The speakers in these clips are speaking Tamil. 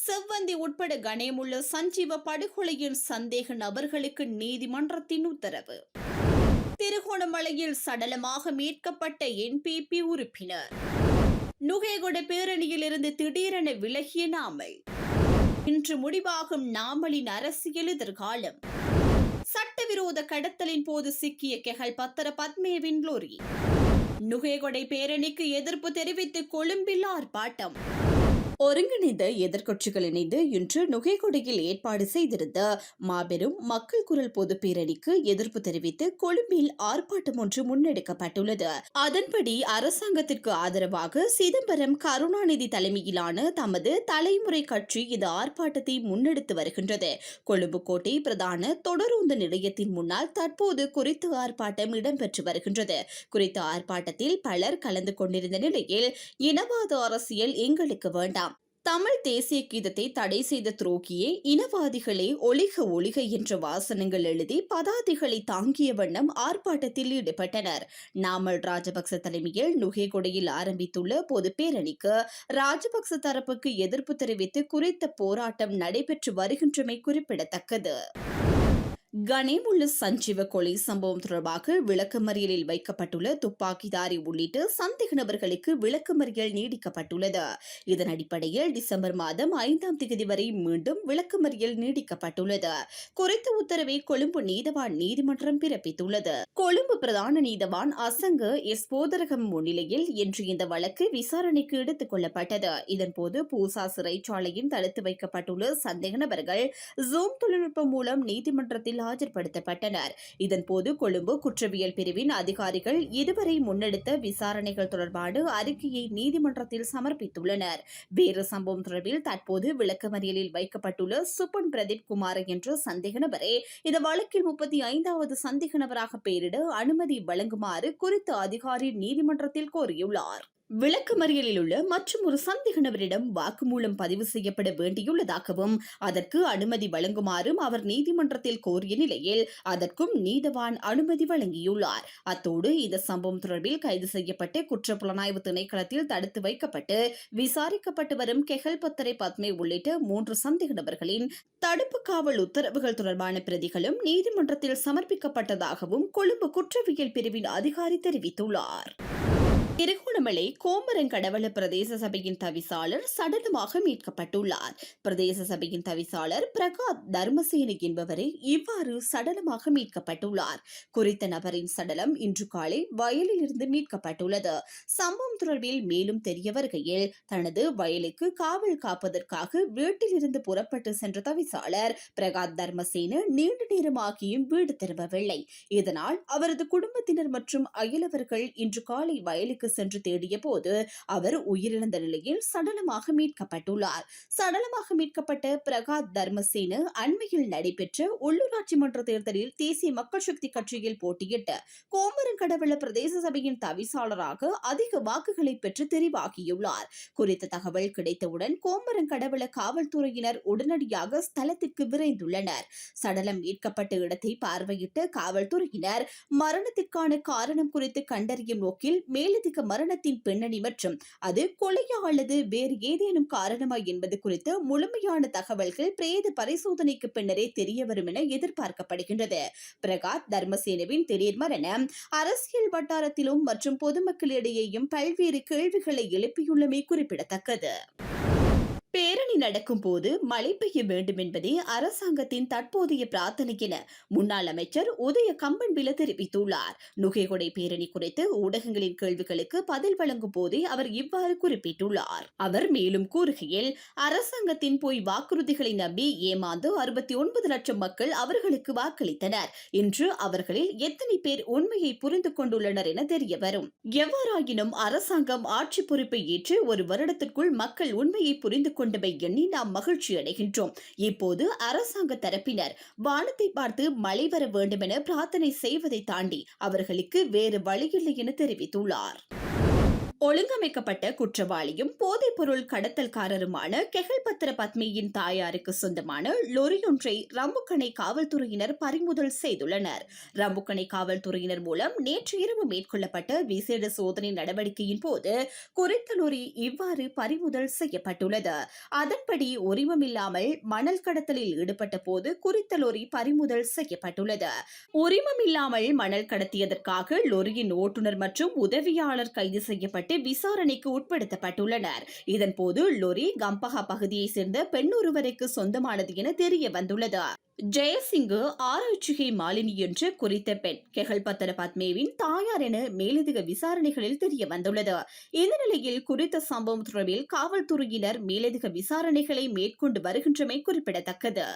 செவ்வந்தி உட்பட கணேமுள்ள சஞ்சீவ படுகொலையின் சந்தேக நபர்களுக்கு நீதிமன்றத்தின் உத்தரவு. திருகோணமலையில் சடலமாக மீட்கப்பட்ட என்பிபி உறுப்பினர். நுகேகொட பேரணியில் இருந்து திடீரென விலகிய நாமல். இன்று முடிவாகும் நாமலின் அரசியல் எதிர்காலம். சட்டவிரோத கடத்தலின் போது சிக்கிய கெஹல் பத்தர பத்மேவின் லோரி. நுகேகொடை பேரணிக்கு எதிர்ப்பு தெரிவித்து கொழும்பில் ஆர்ப்பாட்டம். ஒருங்கிணைந்த எதிர்க்கட்சிகள் இணைந்து இன்று நுகேகொடையில் ஏற்பாடு செய்திருந்த மாபெரும் மக்கள் குரல் பொது பேரணிக்கு எதிர்ப்பு தெரிவித்து கொழும்பில் ஆர்ப்பாட்டம் ஒன்று முன்னெடுக்கப்பட்டுள்ளது. அதன்படி அரசாங்கத்திற்கு ஆதரவாக சிதம்பரம் கருணாநிதி தலைமையிலான தமது தலைமுறை கட்சி இந்த ஆர்ப்பாட்டத்தை முன்னெடுத்து வருகின்றது. கொழும்பு கோட்டை பிரதான தொடருந்து நிலையத்தின் முன்னால் தற்போது குறித்த ஆர்ப்பாட்டம் இடம்பெற்று வருகின்றது. குறித்த ஆர்ப்பாட்டத்தில் பலர் கலந்து கொண்டிருந்த நிலையில் இனவாத அரசியல் எங்களுக்கு வேண்டாம், தமிழ் தேசிய கீதத்தை தடை செய்த துரோகியே, இனவாதிகளே, ஒளிக ஒளிக என்ற வாசனங்கள் எழுதி பதாதைகளை தாங்கிய வண்ணம் ஆர்ப்பாட்டத்தில் ஈடுபட்டனர். நாமல் ராஜபக்ச தலைமையில் நுகேகொடையில் ஆரம்பித்துள்ள பொது பேரணிக்கு ராஜபக்ச தரப்புக்கு எதிர்ப்பு தெரிவித்து குறித்த போராட்டம் நடைபெற்று வருகின்றமை குறிப்பிடத்தக்கது. கணேமுள்ள சஞ்சீவ கொலை சம்பவம் தொடர்பாக விளக்கமறியலில் வைக்கப்பட்டுள்ள துப்பாக்கிதாரி உள்ளிட்ட சந்தேக நபர்களுக்கு விளக்கமறியல் நீடிக்கப்பட்டுள்ளது. இதன் அடிப்படையில் டிசம்பர் மாதம் 5ஆம் தேதி வரை மீண்டும் விளக்கமறியல் நீடிக்கப்பட்டுள்ளது. குறித்த உத்தரவை கொழும்பு நீதவான் நீதிமன்றம் பிறப்பித்துள்ளது. கொழும்பு பிரதான நீதவான் அசங்க எஸ் போதரகம் முன்னிலையில் இன்று இந்த வழக்கு விசாரணைக்கு எடுத்துக் கொள்ளப்பட்டது. இதன்போது பூசா சிறைச்சாலையின் தடுத்து வைக்கப்பட்டுள்ள சந்தேக நபர்கள் ஜூம் தொழில்நுட்பம் மூலம் நீதிமன்றத்தில் ஆஜர்படுத்தப்பட்டனர். இதன்போது கொழும்பு குற்றவியல் பிரிவின் அதிகாரிகள் இதுவரை முன்னெடுத்த விசாரணைகள் தொடர்பான அறிக்கையை நீதிமன்றத்தில் சமர்ப்பித்துள்ளனர். வேறு சம்பவம் தொடர்பில் தற்போது விளக்கமறியலில் வைக்கப்பட்டுள்ள சுப்பன் பிரதீப் குமார் என்ற சந்தேக நபரே இந்த வழக்கில் 35வது சந்தேக நபராக பெயரிட அனுமதி வழங்குமாறு குறித்த அதிகாரி நீதிமன்றத்தில் கோரியுள்ளார். விளக்கமறியலில் உள்ள மற்றும் ஒரு சந்தேக நபரிடம் வாக்குமூலம் பதிவு செய்யப்பட வேண்டியுள்ளதாகவும் அதற்கு அனுமதி வழங்குமாறும் அவர் நீதிமன்றத்தில் கோரிய நிலையில் அதற்கும் நீதவான் அனுமதி வழங்கியுள்ளார். அத்தோடு இந்த சம்பவம் தொடர்பில் கைது செய்யப்பட்டு குற்றப்புலனாய்வு திணைக்களத்தில் தடுத்து வைக்கப்பட்டு விசாரிக்கப்பட்டு வரும் கெஹல் பத்தரை பத்மே உள்ளிட்ட 3 சந்தேக நபர்களின் தடுப்பு காவல் உத்தரவுகள் தொடர்பான பிரதிகளும் நீதிமன்றத்தில் சமர்ப்பிக்கப்பட்டதாகவும் கொழும்பு குற்றவியல் பிரிவின் அதிகாரி தெரிவித்துள்ளார். திருகோணமலை கோமரங்கடவள பிரதேச சபையின் தவிசாளர் சடலமாக மீட்கப்பட்டுள்ளார். பிரதேச சபையின் தவிசாளர் பிரகாத் தர்மசேன என்பவரை இவ்வாறு சடலமாக மீட்கப்பட்டுள்ளார். குறித்த நபரின் சடலம் இன்று காலை வயலில் இருந்து மீட்கப்பட்டுள்ளது. சம்பவம் தொடர்பில் மேலும் தெரிய வருகையில் தனது வயலுக்கு காவல் காப்பதற்காக வீட்டில் இருந்து புறப்பட்டு சென்ற தவிசாளர் பிரகாத் தர்மசேன நீண்ட நேரமாகியும் வீடு திரும்பவில்லை. இதனால் அவரது குடும்பத்தினர் மற்றும் அயலவர்கள் இன்று காலை வயலுக்கு சென்று தேடிய போது அவர் உயிரிழந்த நிலையில் சடலமாக மீட்கப்பட்டுள்ளார். சடலமாக மீட்கப்பட்ட பிரகாத் தர்மசேன அண்மையில் நடைபெற்ற உள்ளூராட்சி மன்ற தேர்தலில் தேசிய மக்கள் சக்தி கட்சியில் போட்டியிட்ட கோமரங்கடவள பிரதேச சபையின் தவிசாளராக அதிக வாக்குகளை பெற்று தெரிவாகியுள்ளார். குறித்த தகவல் கிடைத்தவுடன் கோமரங்கடவள காவல்துறையினர் உடனடியாக ஸ்தலத்திற்கு விரைந்துள்ளனர். சடலம் மீட்கப்பட்ட இடத்தை பார்வையிட்ட காவல்துறையினர் மரணத்திற்கான காரணம் குறித்து கண்டறியும் நோக்கில் மேலதிக மரணத்தின் பின்னணி மற்றும் அது கொலையா அல்லது வேறு ஏதேனும் காரணமா என்பது குறித்து முழுமையான தகவல்கள் பிரேத பரிசோதனைக்கு பின்னரே தெரியவரும் என எதிர்பார்க்கப்படுகின்றது. பிரகாத் தர்மசேனவின் திடீர் மரணம் அரசியல் வட்டாரத்திலும் மற்றும் பொதுமக்களிடையேயும் பல்வேறு கேள்விகளை எழுப்பியுள்ளமை குறிப்பிடத்தக்கது. பேரணி நடக்கும் போது மழை பெய்ய வேண்டும் என்பதே அரசாங்கத்தின் தற்போதைய பிரார்த்தனை என முன்னாள் அமைச்சர் உதய கம்பன்பில தெரிவித்துள்ளார். நுகேகொடை பேரணி குறித்து ஊடகங்களின் கேள்விகளுக்கு பதில் வழங்கும் போதே அவர் இவ்வாறு குறிப்பிட்டுள்ளார். அவர் மேலும் கூறுகையில், அரசாங்கத்தின் பொய் வாக்குறுதிகளை நம்பி ஏமாந்து 69 லட்சம் மக்கள் அவர்களுக்கு வாக்களித்தனர். இன்று அவர்களில் எத்தனை பேர் உண்மையை புரிந்து கொண்டுள்ளனர் என தெரிய வரும். எவ்வாறாயினும் அரசாங்கம் ஆட்சி பொறுப்பை ஏற்று ஒரு வருடத்திற்குள் மக்கள் உண்மையை புரிந்து கொண்டமை எண்ணி நாம் மகிழ்ச்சி அடைகின்றோம். இப்போது அரசாங்க தரப்பினர் வானத்தை பார்த்து மழை வர வேண்டும் என பிரார்த்தனை செய்வதை தாண்டி அவர்களுக்கு வேறு வழியில்லை என தெரிவித்துள்ளார். ஒழுங்கமைக்கப்பட்ட குற்றவாளியும் போதைப்பொருள் கடத்தல்காரருமான கெகல்பத்திர பத்மியின் தாயாருக்கு சொந்தமான லொரியொன்றை ரம்புக்கணை காவல்துறையினர் பறிமுதல் செய்துள்ளனர். ரம்புக்கணை காவல்துறையினர் மூலம் நேற்று இரவு மேற்கொள்ளப்பட்ட விசேட சோதனை நடவடிக்கையின் போது குறித்த லொரி இவ்வாறு பறிமுதல் செய்யப்பட்டுள்ளது. அதன்படி உரிமமில்லாமல் மணல் கடத்தலில் ஈடுபட்ட போது குறித்த லொரி பறிமுதல் செய்யப்பட்டுள்ளது. உரிமமில்லாமல் மணல் கடத்தியதற்காக லொரியின் ஓட்டுநர் மற்றும் உதவியாளர் கைது செய்யப்பட்டு விசாரணைக்கு உட்படுத்தப்பட்டுள்ளனர். இதன்போது லொரி கம்பஹா பகுதியைச் சேர்ந்த பெண் ஒருவருக்கு சொந்தமானது என தெரிய வந்துள்ளது. ஜெயசிங்கு ஆராய்ச்சிகை மாலினி என்று குறித்த பெண் கெகல்பத்திர பத்மேவின் தாயார் என மேலதிக விசாரணைகளில் தெரிய வந்துள்ளது. இந்த நிலையில் குறித்த சம்பவம் தொடர்பில் காவல்துறையினர் மேலதிக விசாரணைகளை மேற்கொண்டு வருகின்றமை குறிப்பிடத்தக்கது.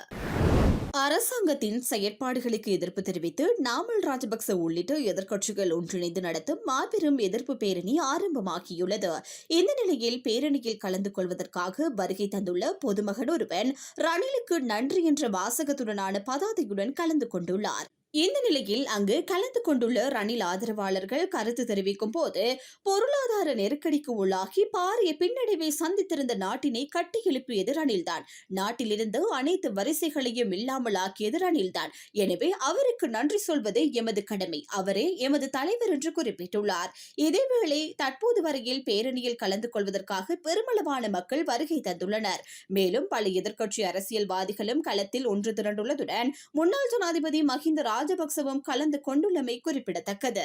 அரசாங்கத்தின் செயற்பாடுகளுக்கு எதிர்ப்பு தெரிவித்து நாமல் ராஜபக்ச உள்ளிட்ட எதிர்க்கட்சிகள் ஒன்றிணைந்து நடத்தும் மாபெரும் எதிர்ப்பு பேரணி ஆரம்பமாகியுள்ளது. இந்த நிலையில் பேரணியில் கலந்து கொள்வதற்காக வருகை தந்துள்ள பொதுமகன் ஒருவன் ரணிலுக்கு நன்றி என்ற வாசகத்துடனான பதாதையுடன் கலந்து கொண்டுள்ளார். இந்த நிலையில் அங்கு கலந்து கொண்டுள்ள ரணில் ஆதரவாளர்கள் கருத்து தெரிவிக்கும் போது பொருளாதார நெருக்கடிக்கு உள்ளாகி பாரிய பின்னடைவை சந்தித்திருந்த நாட்டினை கட்டி எழுப்பியது ரணில்தான். நாட்டிலிருந்து அனைத்து வரிசைகளையும் இல்லாமல் ஆக்கியது ரணில்தான். எனவே அவருக்கு நன்றி சொல்வது எமது கடமை, அவரே எமது தலைவர் என்று குறிப்பிட்டுள்ளார். இதேவேளை தற்போது வரையில் பேரணியில் கலந்து கொள்வதற்காக பெருமளவான மக்கள் வருகை தந்துள்ளனர். மேலும் பல எதிர்க்கட்சி அரசியல்வாதிகளும் களத்தில் ஒன்று திரண்டுள்ளதுடன் முன்னாள் ஜனாதிபதி மஹிந்த ராஜபக்சவும் கலந்து கொண்டுள்ளமை குறிப்பிடத்தக்கது.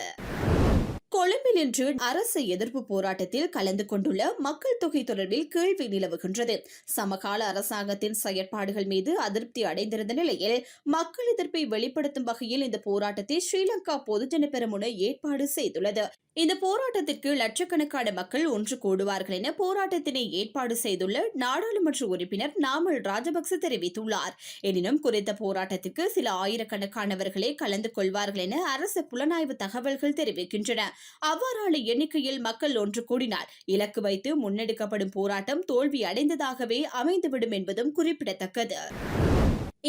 கொழும்பில் இன்று அரசு எதிர்ப்பு போராட்டத்தில் கலந்து கொண்டுள்ள மக்கள் தொகை தொடர்பில் கேள்வி நிலவுகின்றது. சமகால அரசாங்கத்தின் செயற்பாடுகள் மீது அதிருப்தி அடைந்திருந்த நிலையில் மக்கள் எதிர்ப்பை வெளிப்படுத்தும் வகையில் இந்த போராட்டத்தை ஸ்ரீலங்கா பொதுஜன பெரமுன ஏற்பாடு செய்துள்ளது. இந்த போராட்டத்திற்கு லட்சக்கணக்கான மக்கள் ஒன்று கூடுவார்கள் என போராட்டத்தினை ஏற்பாடு செய்துள்ள நாடாளுமன்ற உறுப்பினர் நாமல் ராஜபக்ச தெரிவித்துள்ளார். எனினும் குறித்த போராட்டத்திற்கு சில ஆயிரக்கணக்கானவர்களே கலந்து கொள்வார்கள் என அரசு புலனாய்வு தகவல்கள் தெரிவிக்கின்றன. அவ்வாறான எண்ணிக்கையில் மக்கள் ஒன்று கூடினால் இலக்கு வைத்து முன்னெடுக்கப்படும் போராட்டம் தோல்வி அடைந்ததாகவே அமைந்துவிடும் என்பதும் குறிப்பிடத்தக்கது.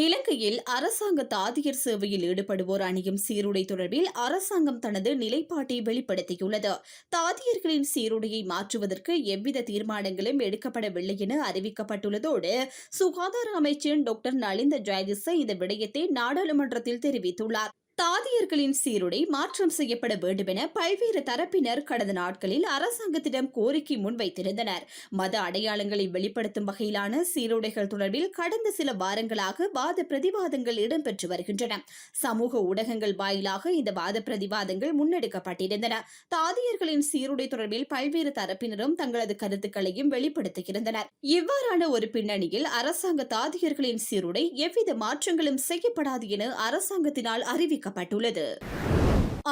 இலங்கையில் அரசாங்க தாதியர் சேவையில் ஈடுபடுவோர் அணியும் சீருடை தொடர்பில் அரசாங்கம் தனது நிலைப்பாட்டை வெளிப்படுத்தியுள்ளது. தாதியர்களின் சீருடையை மாற்றுவதற்கு எவ்வித தீர்மானங்களும் எடுக்கப்படவில்லை என அறிவிக்கப்பட்டுள்ளதோடு சுகாதார அமைச்சர் டாக்டர் நலிந்த ஜெயதிச இந்த விடயத்தை நாடாளுமன்றத்தில் தெரிவித்துள்ளார். தாதியர்களின் சீருடை மாற்றம் செய்யப்பட வேண்டும் என பல்வேறு தரப்பினர் கடந்த நாட்களில் அரசாங்கத்திடம் கோரிக்கை முன்வைத்திருந்தனர். மத அடையாளங்களை வெளிப்படுத்தும் வகையிலான சீருடைகள் தொடர்பில் கடந்த சில வாரங்களாக வாத பிரதிவாதங்கள் இடம்பெற்று வருகின்றன. சமூக ஊடகங்கள் வாயிலாக இந்த வாத பிரதிவாதங்கள் முன்னெடுக்கப்பட்டிருந்தன. தாதியர்களின் சீருடை தொடர்பில் பல்வேறு தரப்பினரும் தங்களது கருத்துக்களையும் வெளிப்படுத்தியிருந்தனர். இவ்வாறான ஒரு பின்னணியில் அரசாங்க தாதியர்களின் சீருடை எவ்வித மாற்றங்களும் செய்யப்படாது என அரசாங்கத்தினால் அறிவிக்கப்பட்டுள்ளது.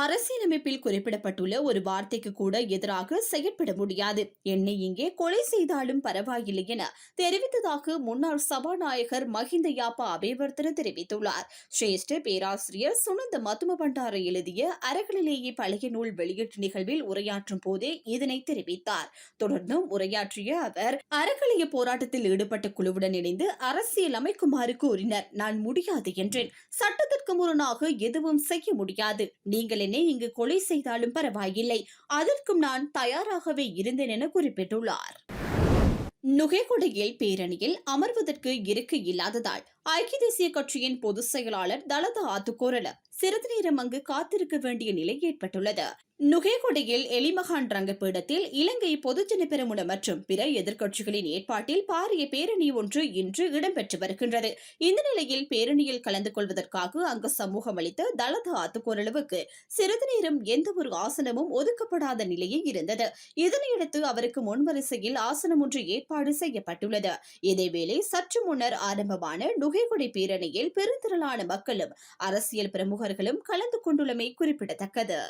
அரசியலமைப்பில் குறிப்பிடப்பட்டுள்ள ஒரு வார்த்தைக்கு கூட எதிராக செயற்பட முடியாது. என்னை இங்கே கொலை செய்தாலும் பரவாயில்லை என தெரிவித்ததாக முன்னாள் சபாநாயகர் மஹிந்த யாப்பா அபேவர்தன தெரிவித்துள்ளார். சிரேஷ்ட பேராசிரியர் சுனந்த மதும பண்டார எழுதிய அறகளிலேயே பழைய நூல் வெளியீட்டு நிகழ்வில் உரையாற்றும் போதே இதனை தெரிவித்தார். தொடர்ந்தும் உரையாற்றிய அவர் அறக்கலைய போராட்டத்தில் ஈடுபட்ட குழுவுடன் இணைந்து அரசியல் அமைக்குமாறு கூறினர். நான் முடியாது என்றேன். சட்டத்திற்கு முரணாக எதுவும் செய்ய முடியாது. நீங்கள் என்னை இங்கு கொலை செய்தாலும் பரவாயில்லை, அதற்கும் நான் தயாராகவே இருந்தேன் என குறிப்பிட்டுள்ளார். நுகேகொடையில் பேரணியில் அமர்வதற்கு இருக்கை இல்லாததால் ஐக்கிய தேசிய கட்சியின் பொதுச் செயலாளர் தலதா ஆத்துக்கோரல சிறிது நேரம் அங்கு காத்திருக்க வேண்டிய நிலை ஏற்பட்டுள்ளது. நுகேகொடையில் எலிமகான் ரங்கப்பீடத்தில் இலங்கை பொதுஜன பெரமுன மற்றும் பிற எதிர்க்கட்சிகளின் ஏற்பாட்டில் பாரிய பேரணி ஒன்று இன்று இடம்பெற்று வருகின்றது. இந்த நிலையில் பேரணியில் கலந்து கொள்வதற்காக அங்கு சமூகம் அளித்த தலதா ஆத்துக்கோரலுவுக்கு சிறிது நேரம் எந்த ஒரு ஆசனமும் ஒதுக்கப்படாத நிலையே இருந்தது. இதனையடுத்து அவருக்கு முன்வரிசையில் ஆசனம் ஒன்று ஏற்பாடு செய்யப்பட்டுள்ளது. இதேவேளை சற்று முன்னர் ஆரம்பமான நுகேகொடை பேரணியில் பெருந்திரளான மக்களும் அரசியல் பிரமுகர்களும் கலந்து கொண்டுள்ளமை குறிப்பிடத்தக்கது.